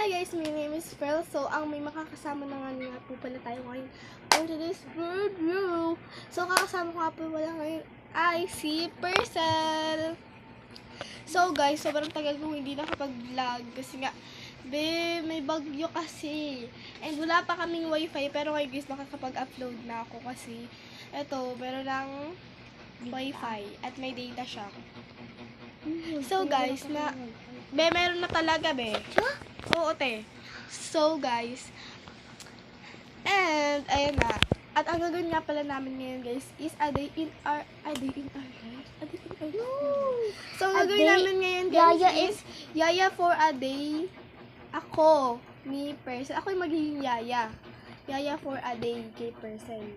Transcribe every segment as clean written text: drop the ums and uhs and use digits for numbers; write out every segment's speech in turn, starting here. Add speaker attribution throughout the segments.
Speaker 1: Hi guys, my name is Fel. So, ang may makakasama na nga po pala tayo ngayon on today's video. So, kakasama ko nga po pala ngayon ay si Percel. So guys, sobrang tagal kong hindi nakapag-vlog kasi nga, may bagyo kasi. And wala pa kaming wifi, pero ngayon guys, makakapag-upload na ako kasi eto, meron ng wifi at may data siya. So guys, meron na talaga, Oo, te. So, guys, and, ayun na. At ang gagawin nga pala namin ngayon, guys, is a day in our life. So, ang gagawin namin ngayon, guys, is Yaya for a day. Ako, ni Percel. Ako yung magiging Yaya. Yaya for a day kay Percel.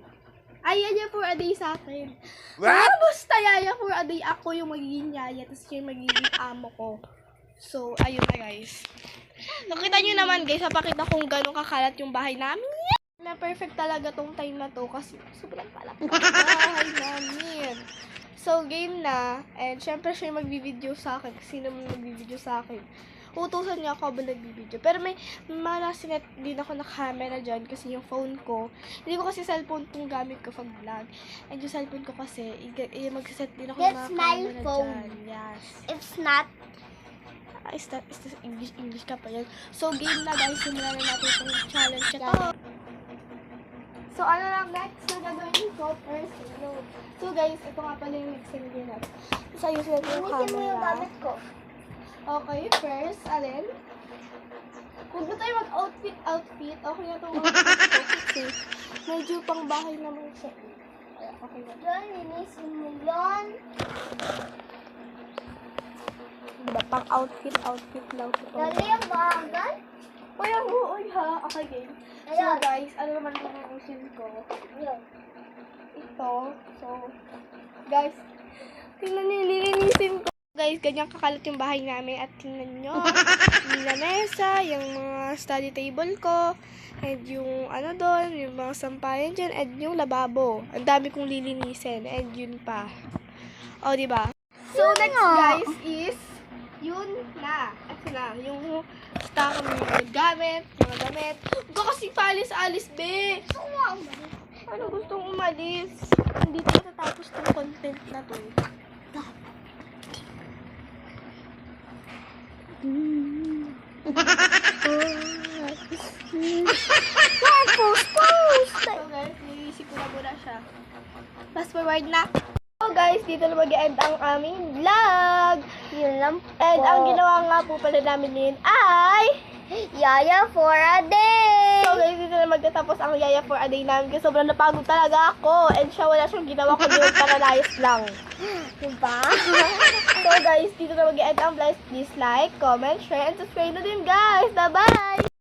Speaker 1: Ay, Yaya for a day sa akin.
Speaker 2: What?
Speaker 1: Basta Yaya for a day, ako yung magiging Yaya, tapos siya yung magiging amo ko. So, ayun na, guys. Nakita nyo naman, guys, napakita kung gano'ng kakalat yung bahay namin. Na perfect talaga tong time na to kasi sobrang palapit yung bahay namin. So, game na. And, syempre, siya yung magbibideo sa akin. Sino man magbibideo sa akin? Utusan niya ako habang nagbibideo. Pero may malasingat din ako na camera dyan kasi yung phone ko. Hindi ko kasi cellphone itong gamit ko pag vlog. And yung cellphone ko kasi, mag-set din ako ng mga camera dyan. Yes.
Speaker 2: It's not.
Speaker 1: Is that English ka pa yan? So, game na guys. Simulan na natin itong challenge na to. So, ano lang next na gagawin ko? First, so guys, ito nga pala yung next na gagawin natin. So, ayusin natin yung camera.
Speaker 2: yung gamit ko.
Speaker 1: Okay, first, alin? Kung tayo mag-outfit, okay na itong outfit ko kasi medyo pang bahay naman siya. Okay na.
Speaker 2: Yan, linisin mo yan.
Speaker 1: Diba? Pang outfit lang.
Speaker 2: Dali yung bagal.
Speaker 1: Uy, ang buoy ha. Okay, game. So,
Speaker 2: Ayan.
Speaker 1: guys, ano naman yung linisin ko?
Speaker 2: Yan.
Speaker 1: Ito. So, guys, tingnan niyo, lilinisin ko. Guys, ganyan kakalat yung bahay namin at tingnan nyo. Yung lamesa, yung mga study table ko, and yung ano doon, yung mga sampayan dyan, and yung lababo. Ang dami kong lilinisin, and yun pa. O, diba? So, next guys is, yun na. Ito na, yung stock ng mga gamit. Huwag ka kasi paalis-alis, be. Ano gustong umalis? Hindi tayo tatapos ng content na to. Post! So guys, nilisip ko na muna siya. Fast forward na. So guys, dito na mag-end ang aming vlog.
Speaker 2: Yun lang po.
Speaker 1: And ang ginawa nga po pala namin ngayon ay
Speaker 2: Yaya for a day.
Speaker 1: so guys, dito na magtatapos ang Yaya for a day namin kasi sobrang napagod talaga ako. And siya wala siyang ginawa kundi magparanayos lang.
Speaker 2: Diba?
Speaker 1: So guys, dito na mag-end ang vlog. Please like, comment, share, and subscribe na din guys. Bye-bye!